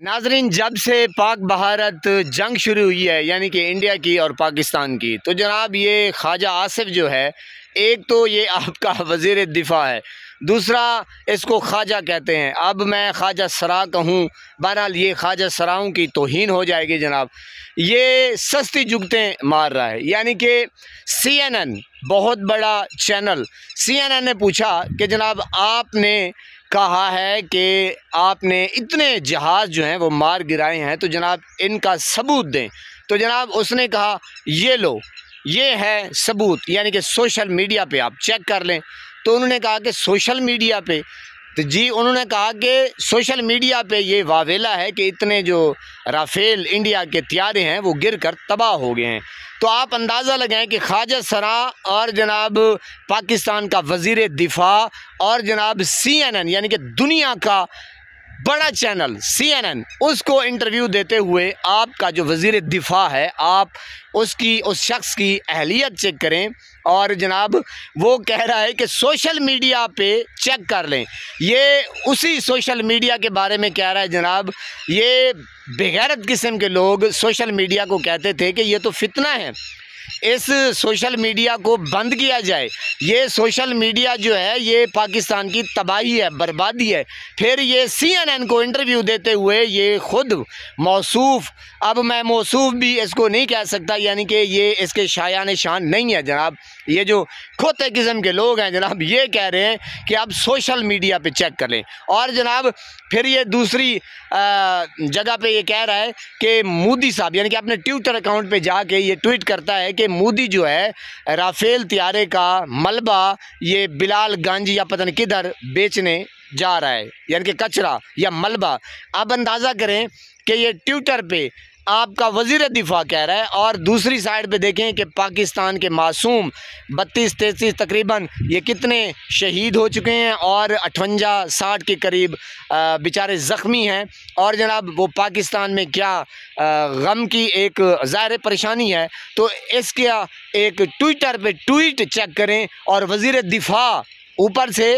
नाजरीन, जब से पाक भारत जंग शुरू हुई है, यानी कि इंडिया की और पाकिस्तान की, तो जनाब ये ख्वाजा आसिफ जो है, एक तो ये आपका वज़ीर दिफा है, दूसरा इसको ख्वाजा कहते हैं। अब मैं ख्वाजा सरा कहूँ, बहरहाल ये ख्वाजा सराओं की तौहीन हो जाएगी जनाब। ये सस्ती जुगतें मार रहा है, यानी कि CNN बहुत बड़ा चैनल, CNN ने पूछा कि जनाब आपने कहा है कि आपने इतने जहाज़ जो हैं वो मार गिराए हैं, तो जनाब इनका सबूत दें। तो जनाब उसने कहा ये लो, ये है सबूत, यानी कि सोशल मीडिया पे आप चेक कर लें। तो उन्होंने कहा कि सोशल मीडिया पे, तो जी उन्होंने कहा कि सोशल मीडिया पे ये वावेला है कि इतने जो राफेल इंडिया के त्यारे हैं वो गिर कर तबाह हो गए हैं। तो आप अंदाज़ा लगाएं कि ख्वाजा सरा और जनाब पाकिस्तान का वज़ीर दिफा और जनाब CNN यानी कि दुनिया का बड़ा चैनल CNN, उसको इंटरव्यू देते हुए आपका जो वज़ीर दिफा है, आप उसकी उस शख्स की अहलियत चेक करें। और जनाब वो कह रहा है कि सोशल मीडिया पे चेक कर लें। ये उसी सोशल मीडिया के बारे में कह रहा है जनाब। ये बेगैरत किस्म के लोग सोशल मीडिया को कहते थे कि ये तो फितना है, इस सोशल मीडिया को बंद किया जाए। ये सोशल मीडिया जो है ये पाकिस्तान की तबाही है, बर्बादी है। फिर ये CNN को इंटरव्यू देते हुए ये ख़ुद मौसूफ़, अब मैं मौसूफ़ भी इसको नहीं कह सकता, यानी कि ये इसके शायान शान नहीं है जनाब। ये जो खोते किस्म के लोग हैं जनाब, ये कह रहे हैं कि आप सोशल मीडिया पे चेक कर लें। और जनाब फिर ये दूसरी जगह पे ये कह रहा है कि मोदी साहब, यानी कि अपने ट्विटर अकाउंट पे जाके ये ट्वीट करता है कि मोदी जो है राफेल त्यारे का मलबा ये बिलालगंज या पता नहीं किधर बेचने जा रहा है, यानी कि कचरा या मलबा। अब अंदाज़ा करें कि ये ट्विटर पे आपका वज़ीर दिफा कह रहा है, और दूसरी साइड पे देखें कि पाकिस्तान के मासूम 32-33 तकरीबन ये कितने शहीद हो चुके हैं और 58-60 के करीब बेचारे ज़ख्मी हैं। और जनाब वो पाकिस्तान में क्या गम की एक ज़ाहिर परेशानी है। तो इसके एक ट्विटर पे ट्वीट चेक करें, और वज़ीर दिफा ऊपर से,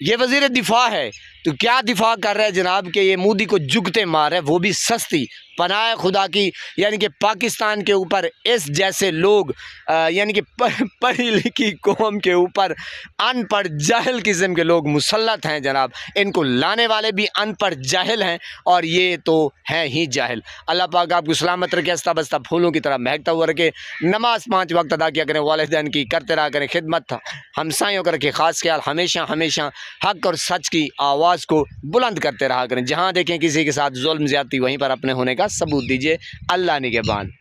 ये वज़ीर दिफा है तो क्या दिफा कर रहा है जनाब कि ये मोदी को जुगते मार है, वो भी सस्ती, पनाह खुदा की। यानी कि पाकिस्तान के ऊपर इस जैसे लोग, यानी कि पढ़ी लिखी कौम के ऊपर अनपढ़ जाहिल किस्म के लोग मुसल्लत हैं जनाब। इनको लाने वाले भी अनपढ़ जाहिल हैं, और ये तो हैं ही जाहिल। अल्लाह पाक आपको सलामत रखे, हंसता बसता फूलों की तरह महकता हुआ रखे। नमाज 5 वक्त अदा किया करें, वालिदैन की करते रहा करें खिदमत, हमसायों का रखे ख़ास ख्याल, हमेशा हमेशा हक़ और सच की आवाज़ को बुलंद करते रहा करें। जहाँ देखें किसी के साथ जुल्म ज़्यादती, वहीं पर अपने होने का सबूत दीजिए। अल्लाह निगहबान।